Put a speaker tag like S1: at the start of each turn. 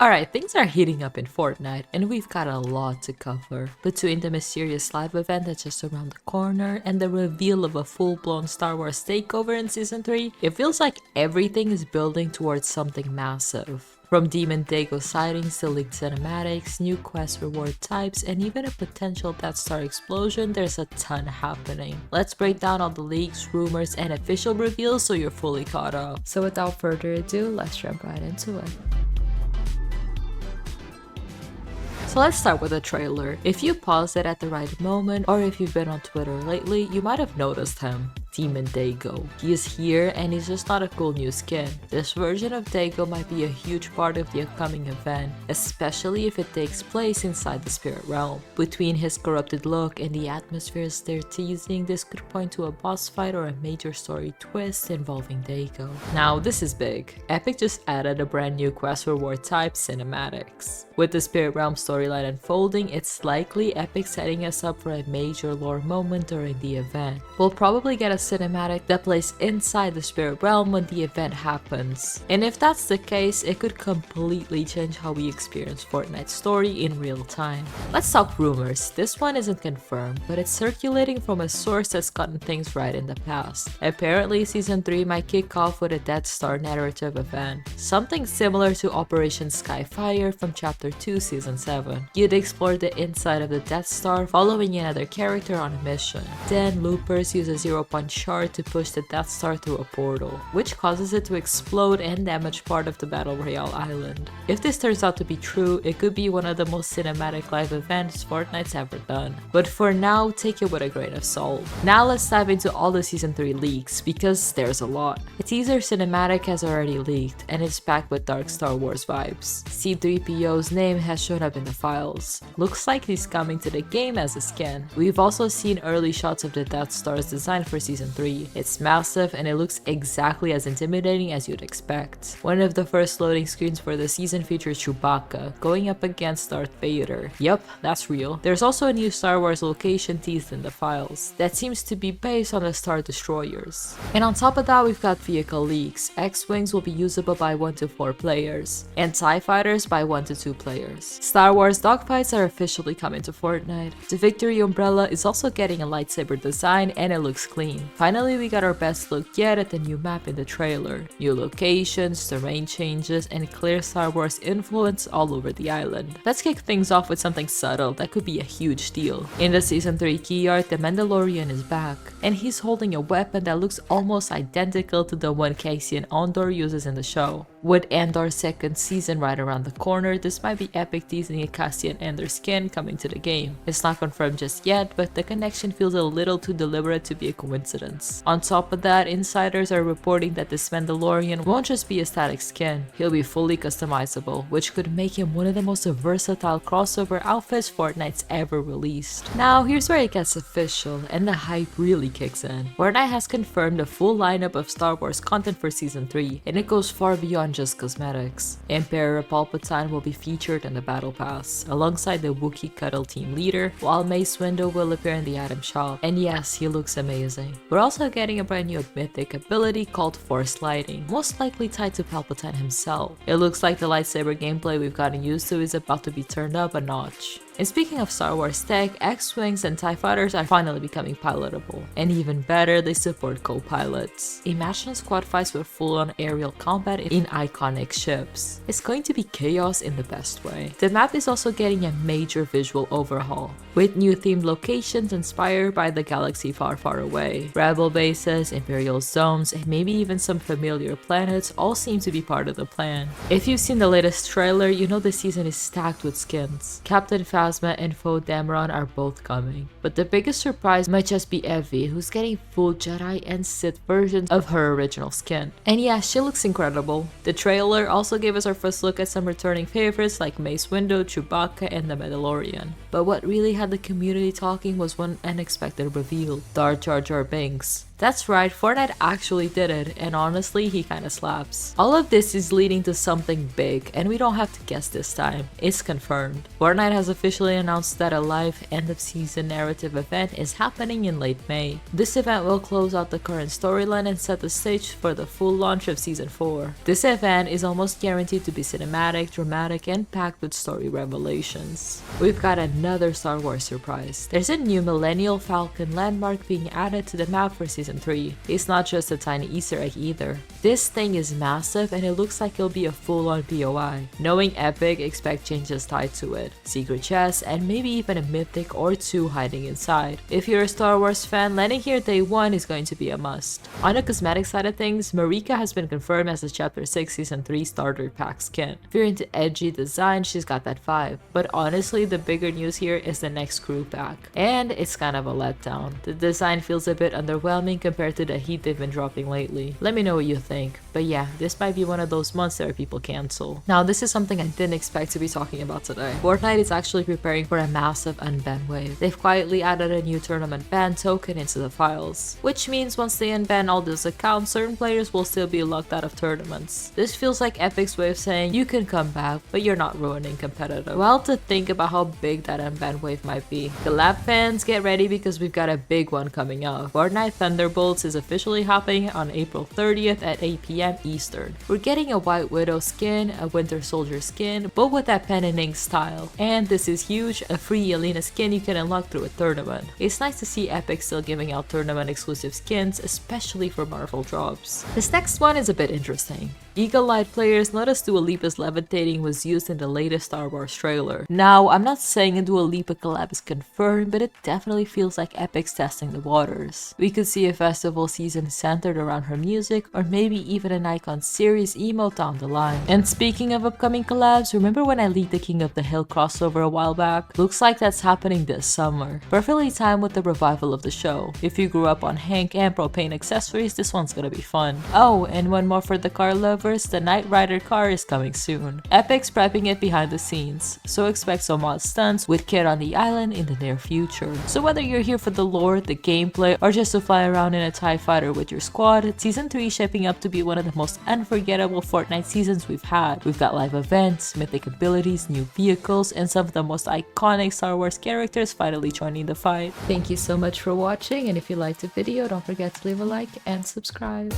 S1: Alright, things are heating up in Fortnite, and we've got a lot to cover. Between the mysterious live event that's just around the corner and the reveal of a full-blown Star Wars takeover in Season 3, it feels like everything is building towards something massive. From Demon Dego sightings to leaked cinematics, new quest reward types, and even a potential Death Star explosion, there's a ton happening. Let's break down all the leaks, rumors, and official reveals so you're fully caught up. So without further ado, let's jump right into it. So let's start with the trailer. If you paused it at the right moment, or if you've been on Twitter lately, you might have noticed him. Demon Dego. He is here and he's just not a cool new skin. This version of Dego might be a huge part of the upcoming event, especially if it takes place inside the spirit realm. Between his corrupted look and the atmospheres they're teasing, this could point to a boss fight or a major story twist involving Dego. Now this is big. Epic just added a brand new quest reward type, cinematics. With the spirit realm storyline unfolding, it's likely Epic setting us up for a major lore moment during the event. We'll probably get a cinematic that plays inside the spirit realm when the event happens. And if that's the case, it could completely change how we experience Fortnite's story in real time. Let's talk rumors. This one isn't confirmed, but it's circulating from a source that's gotten things right in the past. Apparently, Season 3 might kick off with a Death Star narrative event, something similar to Operation Skyfire from Chapter 2 Season 7. You'd explore the inside of the Death Star following another character on a mission. Then loopers use a 0-point shard to push the Death Star through a portal, which causes it to explode and damage part of the Battle Royale island. If this turns out to be true, it could be one of the most cinematic live events Fortnite's ever done. But for now, take it with a grain of salt. Now let's dive into all the Season 3 leaks, because there's a lot. A teaser cinematic has already leaked, and it's packed with dark Star Wars vibes. C-3PO's name has shown up in the files. Looks like he's coming to the game as a skin. We've also seen early shots of the Death Star's design for Season 3. It's massive and it looks exactly as intimidating as you'd expect. One of the first loading screens for the season features Chewbacca going up against Darth Vader. Yup, that's real. There's also a new Star Wars location teased in the files that seems to be based on the Star Destroyers. And on top of that, we've got vehicle leaks. X-Wings will be usable by 1 to 4 players, and TIE Fighters by 1 to 2 players. Star Wars dogfights are officially coming to Fortnite. The Victory Umbrella is also getting a lightsaber design and it looks clean. Finally, we got our best look yet at the new map in the trailer. New locations, terrain changes, and clear Star Wars influence all over the island. Let's kick things off with something subtle that could be a huge deal. In the Season 3 key art, the Mandalorian is back, and he's holding a weapon that looks almost identical to the one Cassian Andor uses in the show. With Andor's second season right around the corner, this might be Epic teasing a Cassian Andor skin coming to the game. It's not confirmed just yet, but the connection feels a little too deliberate to be a coincidence. On top of that, insiders are reporting that this Mandalorian won't just be a static skin, he'll be fully customizable, which could make him one of the most versatile crossover outfits Fortnite's ever released. Now, here's where it gets official, and the hype really kicks in. Fortnite has confirmed a full lineup of Star Wars content for Season 3, and it goes far beyond just cosmetics. Emperor Palpatine will be featured in the Battle Pass, alongside the Wookiee Cuddle Team leader, while Mace Windu will appear in the item shop. And yes, he looks amazing. We're also getting a brand new mythic ability called Force Lighting, most likely tied to Palpatine himself. It looks like the lightsaber gameplay we've gotten used to is about to be turned up a notch. And speaking of Star Wars tech, X-Wings and TIE Fighters are finally becoming pilotable. And even better, they support co-pilots. Imagine squad fights with full-on aerial combat in iconic ships. It's going to be chaos in the best way. The map is also getting a major visual overhaul, with new themed locations inspired by the galaxy far, far away. Rebel bases, Imperial zones, and maybe even some familiar planets all seem to be part of the plan. If you've seen the latest trailer, you know the season is stacked with skins. Captain Phasma and Poe Dameron are both coming. But the biggest surprise might just be Evie, who's getting full Jedi and Sith versions of her original skin. And yeah, she looks incredible. The trailer also gave us our first look at some returning favorites like Mace Windu, Chewbacca, and the Mandalorian. But what really had the community talking was one unexpected reveal: Darth Jar Jar Binks. That's right, Fortnite actually did it, and honestly, he kinda slaps. All of this is leading to something big, and we don't have to guess this time. It's confirmed. Fortnite has officially announced that a live end-of-season narrative event is happening in late May. This event will close out the current storyline and set the stage for the full launch of Season 4. This event is almost guaranteed to be cinematic, dramatic, and packed with story revelations. We've got another Star Wars surprise. There's a new Millennial Falcon landmark being added to the map for Season 3. It's not just a tiny Easter egg either. This thing is massive and it looks like it'll be a full-on POI. Knowing Epic, expect changes tied to it, secret chests, and maybe even a mythic or two hiding inside. If you're a Star Wars fan, landing here day 1 is going to be a must. On the cosmetic side of things, Marika has been confirmed as a Chapter 6 Season 3 starter pack skin. If you're into edgy design, she's got that vibe. But honestly, the bigger news here is the next crew pack. And it's kind of a letdown. The design feels a bit underwhelming compared to the heat they've been dropping lately. Let me know what you think. But yeah, this might be one of those months where people cancel. Now, this is something I didn't expect to be talking about today. Fortnite is actually preparing for a massive unban wave. They've quietly added a new tournament ban token into the files, which means once they unban all those accounts, certain players will still be locked out of tournaments. This feels like Epic's way of saying you can come back, but you're not ruining competitive. Wild to think about how big that unban wave might be. Collab fans, get ready because we've got a big one coming up. Fortnite Thunderbolts is officially happening on April 30th at 8 PM Eastern. We're getting a White Widow skin, a Winter Soldier skin, but with that pen and ink style. And this is huge, a free Yelena skin you can unlock through a tournament. It's nice to see Epic still giving out tournament exclusive skins, especially for Marvel drops. This next one is a bit interesting. Eagle-eyed players noticed Dua Lipa's levitating was used in the latest Star Wars trailer. Now, I'm not saying a Dua Lipa collab is confirmed, but it definitely feels like Epic's testing the waters. We could see a festival season centered around her music, or maybe even an Icon series emote down the line. And speaking of upcoming collabs, remember when I leaked the King of the Hill crossover a while back? Looks like that's happening this summer. Perfectly timed with the revival of the show. If you grew up on Hank and propane accessories, this one's gonna be fun. Oh, and one more for the car lovers, the Knight Rider car is coming soon. Epic's prepping it behind the scenes, so expect some odd stunts with Kid on the island in the near future. So whether you're here for the lore, the gameplay, or just to fly around in a TIE fighter with your squad, Season 3 is shaping up to be one of the most unforgettable Fortnite seasons we've had. We've got live events, mythic abilities, new vehicles, and some of the most iconic Star Wars characters finally joining the fight. Thank you so much for watching, and if you liked the video, don't forget to leave a like and subscribe.